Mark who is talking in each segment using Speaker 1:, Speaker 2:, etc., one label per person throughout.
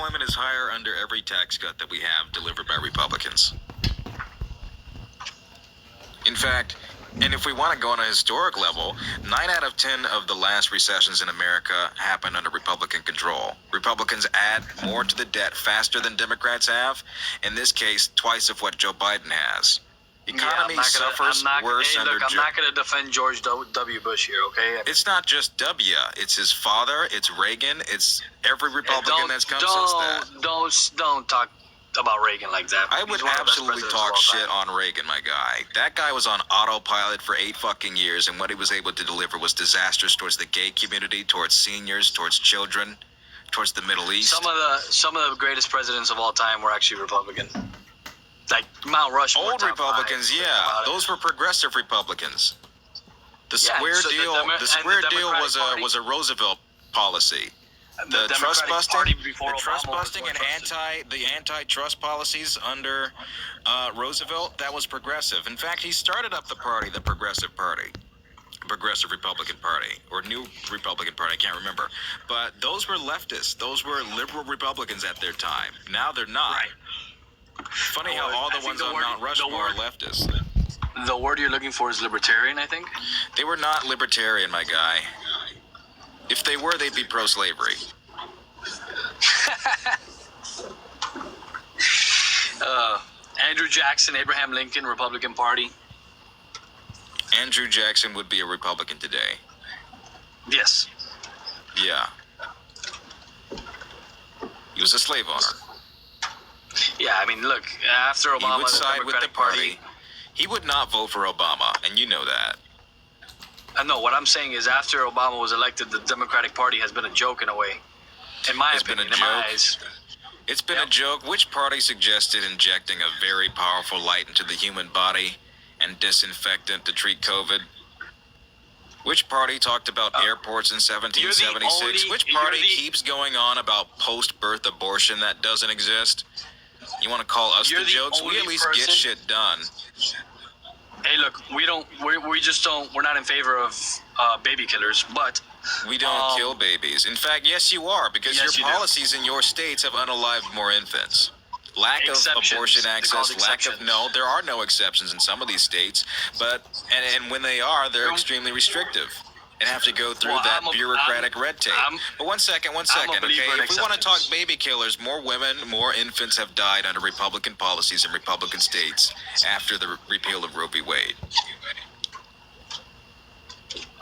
Speaker 1: unemployment is higher under every tax cut that we have delivered by Republicans. In fact, and if we want to go on a historic level, 9 out of 10 of the last recessions in America happened under Republican control. Republicans add more to the debt faster than Democrats have. In this case, twice of what Joe Biden has. Economy suffers worse under
Speaker 2: I'm not going to defend George W. Bush here, okay?
Speaker 1: It's not just W. It's his father. It's Reagan. It's every Republican that's come since that.
Speaker 2: Don't talk about Reagan like that.
Speaker 1: I would absolutely talk shit on Reagan, my guy. That guy was on autopilot for 8 fucking years, and what he was able to deliver was disastrous towards the gay community, towards seniors, towards children, towards the Middle East.
Speaker 2: Some of the greatest presidents of all time were actually Republican. Like Mount Rushmore.
Speaker 1: Old Republicans, yeah. Those were progressive Republicans. The Square Deal was a Roosevelt policy. The trust busting and antitrust policies under Roosevelt, that was progressive. In fact, he started up the Progressive Republican Party, or New Republican Party, I can't remember. But those were leftists. Those were liberal Republicans at their time. Now they're not.
Speaker 2: Right.
Speaker 1: Funny how all the ones on Mount Rushmore are leftists.
Speaker 2: The word you're looking for is libertarian, I think?
Speaker 1: They were not libertarian, my guy. If they were, they'd be pro-slavery.
Speaker 2: Andrew Jackson, Abraham Lincoln, Republican Party.
Speaker 1: Andrew Jackson would be a Republican today.
Speaker 2: Yes.
Speaker 1: Yeah. He was a slave owner.
Speaker 2: Yeah, I mean, look, after Obama,
Speaker 1: he would side
Speaker 2: the
Speaker 1: with the
Speaker 2: Democratic
Speaker 1: party. He would not vote for Obama, and you know that.
Speaker 2: No, what I'm saying is after Obama was elected, the Democratic Party has been a joke in a way. In my opinion, in my eyes.
Speaker 1: It's been a joke. Which party suggested injecting a very powerful light into the human body and disinfectant to treat COVID? Which party talked about airports in 1776? Which party keeps going on about post-birth abortion that doesn't exist? You want to call us the jokes? We at least get shit done.
Speaker 2: Hey, look, we're not in favor of baby killers, but
Speaker 1: we don't kill babies. In fact, yes, you are, because your policies in your states have unalived more infants. Lack of abortion access, there are no exceptions in some of these states, but and when they are, they're extremely restrictive and have to go through that bureaucratic red tape. But one second, okay? If we want to talk baby killers, more women, more infants have died under Republican policies in Republican states after the repeal of Roe v. Wade.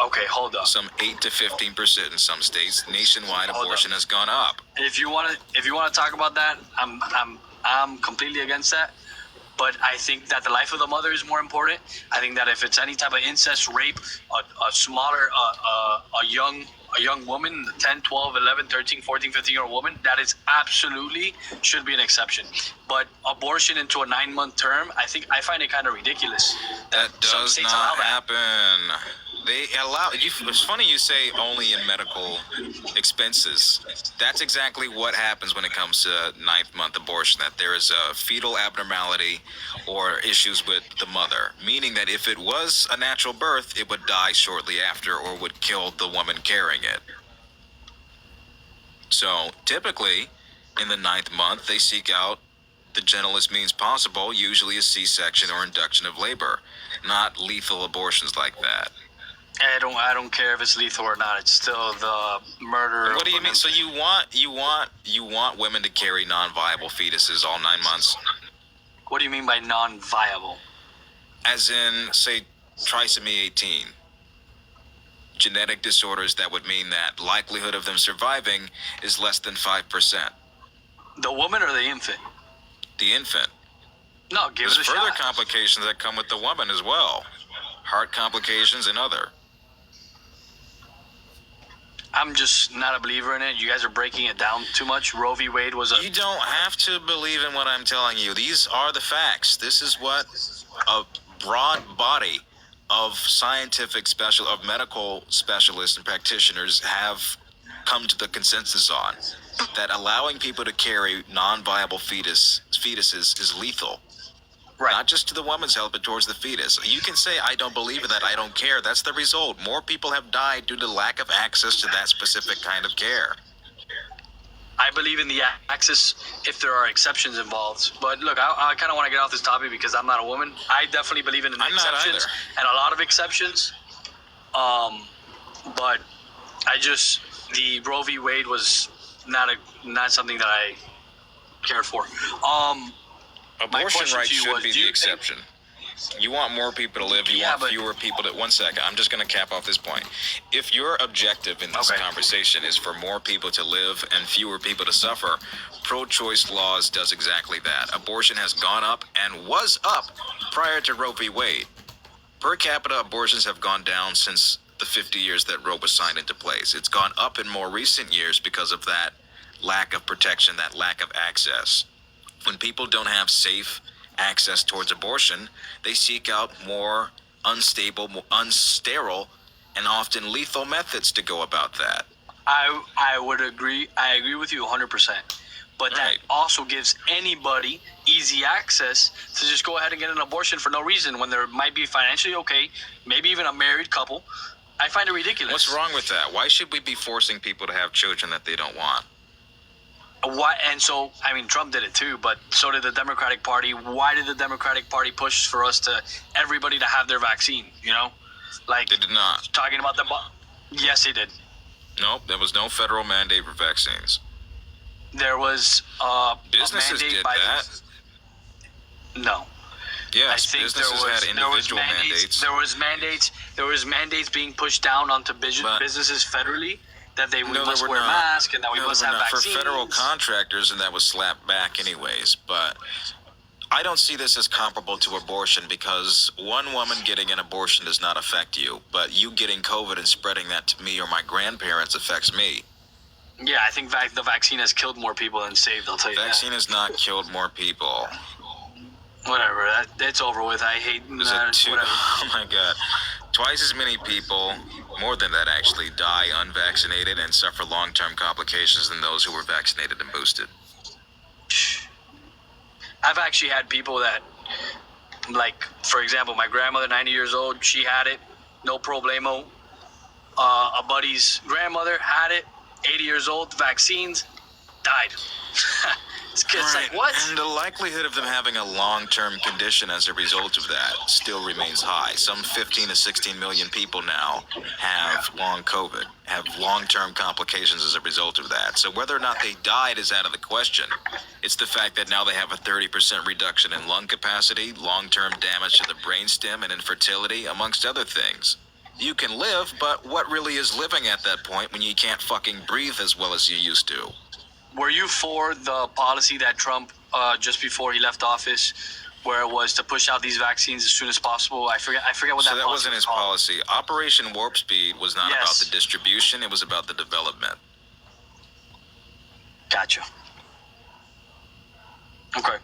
Speaker 2: Okay, hold up.
Speaker 1: Some 8 to 15% in some states. Nationwide abortion has gone up.
Speaker 2: If you want to talk about that, I'm completely against that. But I think that the life of the mother is more important. I think that if it's any type of incest, rape, a young woman, 10, 12, 11, 13, 14, 15-year-old woman, that is absolutely should be an exception. But abortion into a 9-month term, I find it kind of ridiculous.
Speaker 1: That does not happen. They allow you. It's funny you say only in medical expenses. That's exactly what happens when it comes to 9th-month abortion. That there is a fetal abnormality or issues with the mother, meaning that if it was a natural birth, it would die shortly after or would kill the woman carrying it. So typically, in the 9th month, they seek out the gentlest means possible, usually a C-section or induction of labor, not lethal abortions like that.
Speaker 2: I don't care if it's lethal or not. It's still the murder.
Speaker 1: What do you mean? So you want women to carry non-viable fetuses all 9 months?
Speaker 2: What do you mean by non-viable?
Speaker 1: As in, say, trisomy 18. Genetic disorders that would mean that likelihood of them surviving is less than 5%.
Speaker 2: The woman or the infant?
Speaker 1: The infant.
Speaker 2: No, give it a shot.
Speaker 1: There's further complications that come with the woman as well. Heart complications and other.
Speaker 2: I'm just not a believer in it. You guys are breaking it down too much. Roe v. Wade was a...
Speaker 1: You don't have to believe in what I'm telling you. These are the facts. This is what a broad body of medical specialists and practitioners have come to the consensus on. That allowing people to carry non-viable fetuses is lethal. Right. Not just to the woman's health, but towards the fetus. You can say, I don't believe in that, I don't care. That's the result. More people have died due to lack of access to that specific kind of care.
Speaker 2: I believe in the access if there are exceptions involved. But look, I kind of want to get off this topic because I'm not a woman. I definitely believe in exceptions and a lot of exceptions. But the Roe v. Wade was not something that I cared for.
Speaker 1: Abortion rights should be the exception. You want more people to live. You want fewer people to. 1 second. I'm just going to cap off this point. If your objective in this conversation is for more people to live and fewer people to suffer, pro-choice laws does exactly that. Abortion has gone up and was up prior to Roe v. Wade. Per capita abortions have gone down since the 50 years that Roe was signed into place. It's gone up in more recent years because of that lack of protection, that lack of access. When people don't have safe access towards abortion, they seek out more unstable, unsterile, and often lethal methods to go about that.
Speaker 2: I would agree. I agree with you 100%. But that also gives anybody easy access to just go ahead and get an abortion for no reason when they might be financially okay, maybe even a married couple. I find it ridiculous.
Speaker 1: What's wrong with that? Why should we be forcing people to have children that they don't want?
Speaker 2: Why? And so, I mean, Trump did it too, but so did the Democratic Party. Why did the Democratic Party push for everybody to have their vaccine? You know, like
Speaker 1: they did not.
Speaker 2: Talking about yes, they did.
Speaker 1: Nope, there was no federal mandate for vaccines.
Speaker 2: There was
Speaker 1: businesses
Speaker 2: a mandate
Speaker 1: did that.
Speaker 2: No.
Speaker 1: Yes, businesses had individual mandates.
Speaker 2: There was mandates being pushed down onto businesses federally. That we must wear masks and that we must have vaccines.
Speaker 1: For federal contractors, and that was slapped back anyways. But I don't see this as comparable to abortion because one woman getting an abortion does not affect you, but you getting COVID and spreading that to me or my grandparents affects me.
Speaker 2: Yeah, I think the vaccine has killed more people than saved, I'll tell you
Speaker 1: Vaccine has not killed more people.
Speaker 2: Whatever, it's over with. I hate
Speaker 1: whatever. Oh my God. Twice as many people, more than that actually, die unvaccinated and suffer long-term complications than those who were vaccinated and boosted.
Speaker 2: I've actually had people that, like, for example, my grandmother, 90 years old, she had it, no problemo. A buddy's grandmother had it, 80 years old, vaccines, died. It's like, what?
Speaker 1: And the likelihood of them having a long-term condition as a result of that still remains high. Some 15 to 16 million people now have long COVID, have long-term complications as a result of that. So whether or not they died is out of the question. It's the fact that now they have a 30% reduction in lung capacity, long-term damage to the brainstem, and infertility, amongst other things. You can live, but what really is living at that point when you can't fucking breathe as well as you used to?
Speaker 2: Were you for the policy that Trump, just before he left office, where it was to push out these vaccines as soon as possible? I forget what that.
Speaker 1: So that wasn't his policy. Operation Warp Speed was not about the distribution; it was about the development.
Speaker 2: Gotcha. Okay.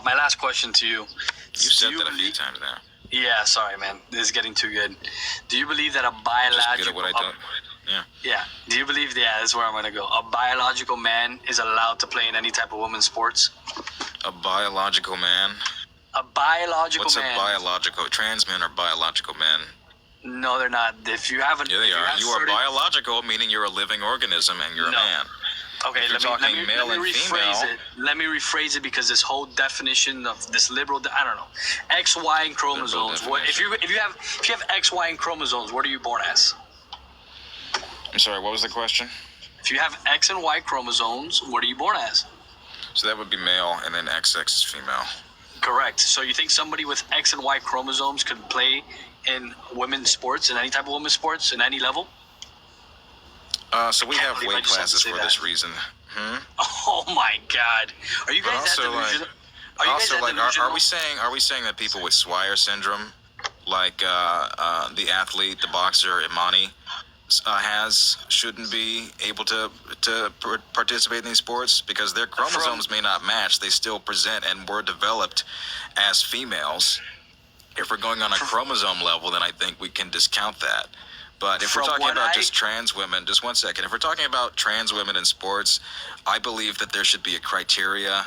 Speaker 2: My last question to you.
Speaker 1: You said that a few times now.
Speaker 2: Yeah, sorry, man. This is getting too good. Do you believe that a biological?
Speaker 1: Just good at what I do. Yeah.
Speaker 2: Yeah. Do you believe? Yeah, that's where I'm gonna go. A biological man is allowed to play in any type of women's sports.
Speaker 1: A biological man.
Speaker 2: A biological man.
Speaker 1: What's a biological? Trans men are biological men.
Speaker 2: No, they're not. If you haven't.
Speaker 1: Yeah, they are. You are biological, meaning you're a living organism and you're a man.
Speaker 2: Okay, let me rephrase it because this whole definition of this liberal, I don't know, X, Y, and chromosomes. What if you have X, Y, and chromosomes? What are you born as?
Speaker 1: I'm sorry. What was the question?
Speaker 2: If you have X and Y chromosomes, what are you born as?
Speaker 1: So that would be male, and then XX is female.
Speaker 2: Correct. So you think somebody with X and Y chromosomes could play in women's sports, in any type of women's sports, in any level?
Speaker 1: So we have weight classes for this reason.
Speaker 2: Oh my God! Are you guys that delusional?
Speaker 1: Are we saying that people with Swyer syndrome, like the athlete, the boxer Imani, shouldn't be able to participate in these sports because their chromosomes may not match? They still present and were developed as females. If we're going on a chromosome level, then I think we can discount that. But if we're talking about just trans women, just 1 second. If we're talking about trans women in sports, I believe that there should be a criteria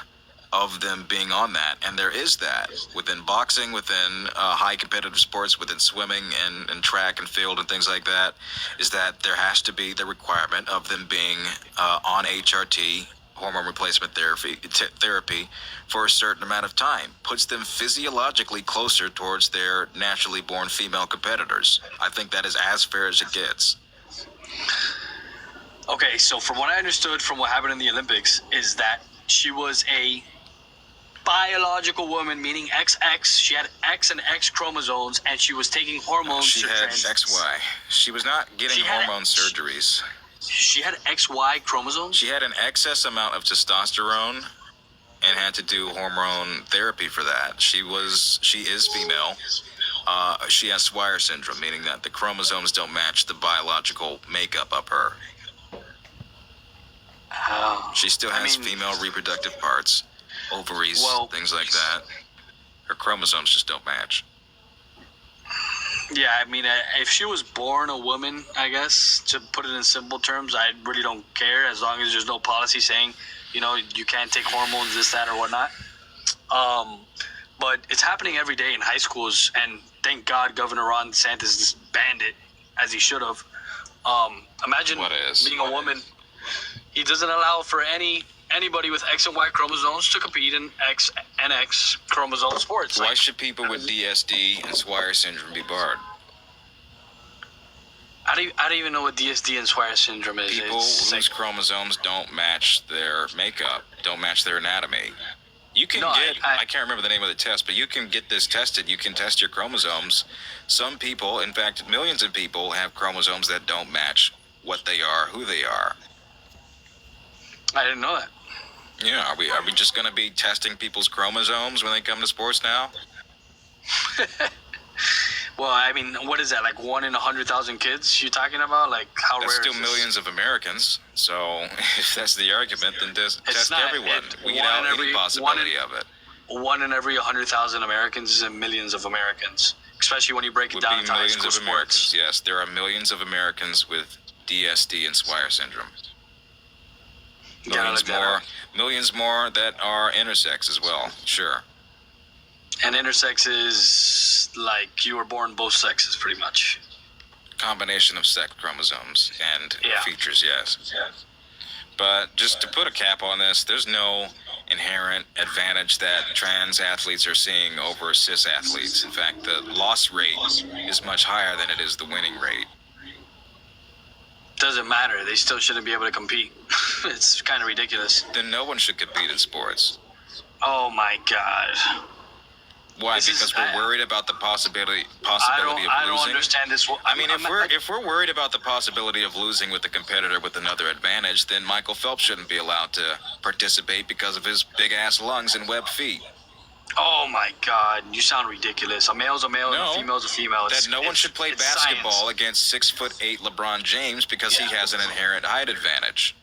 Speaker 1: of them being on that, and there is that within boxing, within high competitive sports, within swimming and track and field and things like that, is that there has to be the requirement of them being on HRT, hormone replacement therapy for a certain amount of time. Puts them physiologically closer towards their naturally born female competitors. I think that is as fair as it gets.
Speaker 2: Okay, so from what I understood from what happened in the Olympics is that she was a biological woman, meaning XX. She had X and X chromosomes, and she was taking hormones.
Speaker 1: She had XY. She was not getting hormone surgeries.
Speaker 2: She had XY chromosomes?
Speaker 1: She had an excess amount of testosterone and had to do hormone therapy for that. She is female. She has Swyer syndrome, meaning that the chromosomes don't match the biological makeup of her. She still has female reproductive parts, ovaries, things like that. Her chromosomes just don't match.
Speaker 2: Yeah, I mean, if she was born a woman, I guess, to put it in simple terms, I really don't care as long as there's no policy saying, you know, you can't take hormones, this, that, or whatnot. But it's happening every day in high schools, and thank God Governor Ron DeSantis banned it, as he should have. Imagine being a woman. He doesn't allow for anybody with X and Y chromosomes to compete in X and X chromosome sports.
Speaker 1: Why should people with DSD and Swyer syndrome be barred?
Speaker 2: I don't even know what DSD and Swyer syndrome is.
Speaker 1: People whose chromosomes don't match their makeup, don't match their anatomy. You can I can't remember the name of the test, but you can get this tested. You can test your chromosomes. Some people, in fact, millions of people have chromosomes that don't match what they are, who they are.
Speaker 2: I didn't know that.
Speaker 1: Yeah, are we just going to be testing people's chromosomes when they come to sports now?
Speaker 2: Well, I mean, what is that, like 1 in 100,000 kids you're talking about? Like, how
Speaker 1: that's
Speaker 2: rare
Speaker 1: still
Speaker 2: is
Speaker 1: millions of Americans. So if that's the argument, then test everyone. Weed out any possibility of it.
Speaker 2: 1 in every 100,000 Americans is millions of Americans, especially when you break it down into high school sports.
Speaker 1: Americans, yes, there are millions of Americans with DSD and Swyer syndrome. Millions more that are intersex as well, sure.
Speaker 2: And intersex is like you were born both sexes, pretty much.
Speaker 1: Combination of sex chromosomes and features, yes. But just to put a cap on this, there's no inherent advantage that trans athletes are seeing over cis athletes. In fact, the loss rate is much higher than it is the winning rate.
Speaker 2: Doesn't matter. They still shouldn't be able to compete. It's kind of ridiculous.
Speaker 1: Then no one should compete in sports.
Speaker 2: Oh my God.
Speaker 1: Why? Because we're worried about the possibility of losing.
Speaker 2: I don't understand this.
Speaker 1: I mean, if we're worried about the possibility of losing with a competitor with another advantage, then Michael Phelps shouldn't be allowed to participate because of his big ass lungs and webbed feet.
Speaker 2: Oh my God, you sound ridiculous. A male's a male and a female's a female.
Speaker 1: No one should play basketball against 6'8" LeBron James because he has an inherent height advantage.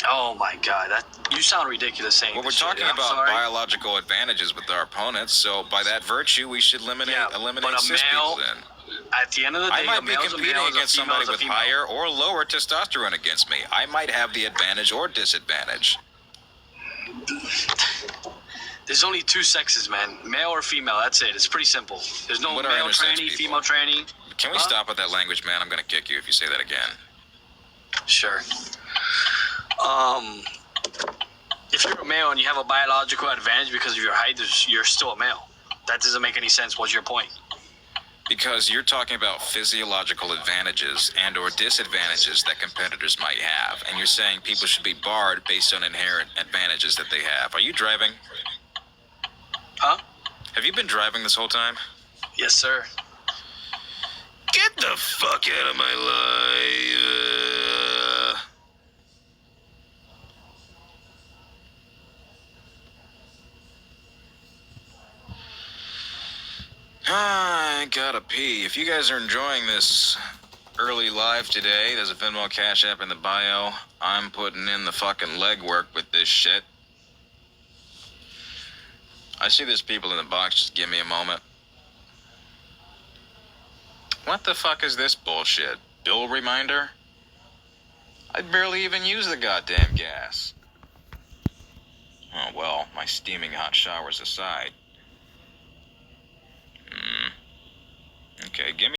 Speaker 2: Oh my God, you sound ridiculous saying that.
Speaker 1: Well, we're talking about biological advantages with our opponents, so by that virtue, we should eliminate cis people then.
Speaker 2: At the end of the day,
Speaker 1: I might be competing against somebody with higher or lower testosterone against me. I might have the advantage or disadvantage.
Speaker 2: There's only 2 sexes, man. Male or female, that's it. It's pretty simple. There's no male tranny, female tranny.
Speaker 1: Can we stop with that language, man? I'm going to kick you if you say that again.
Speaker 2: Sure. If you're a male and you have a biological advantage because of your height, you're still a male. That doesn't make any sense. What's your point?
Speaker 1: Because you're talking about physiological advantages and or disadvantages that competitors might have, and you're saying people should be barred based on inherent advantages that they have. Are you driving?
Speaker 2: Huh?
Speaker 1: Have you been driving this whole time?
Speaker 2: Yes, sir.
Speaker 1: Get the fuck out of my life. I gotta pee. If you guys are enjoying this early live today, there's a Venmo Cash App in the bio. I'm putting in the fucking legwork with this shit. I see there's people in the box. Just give me a moment. What the fuck is this bullshit? Bill reminder? I barely even use the goddamn gas. Oh, well, my steaming hot showers aside. Okay, give me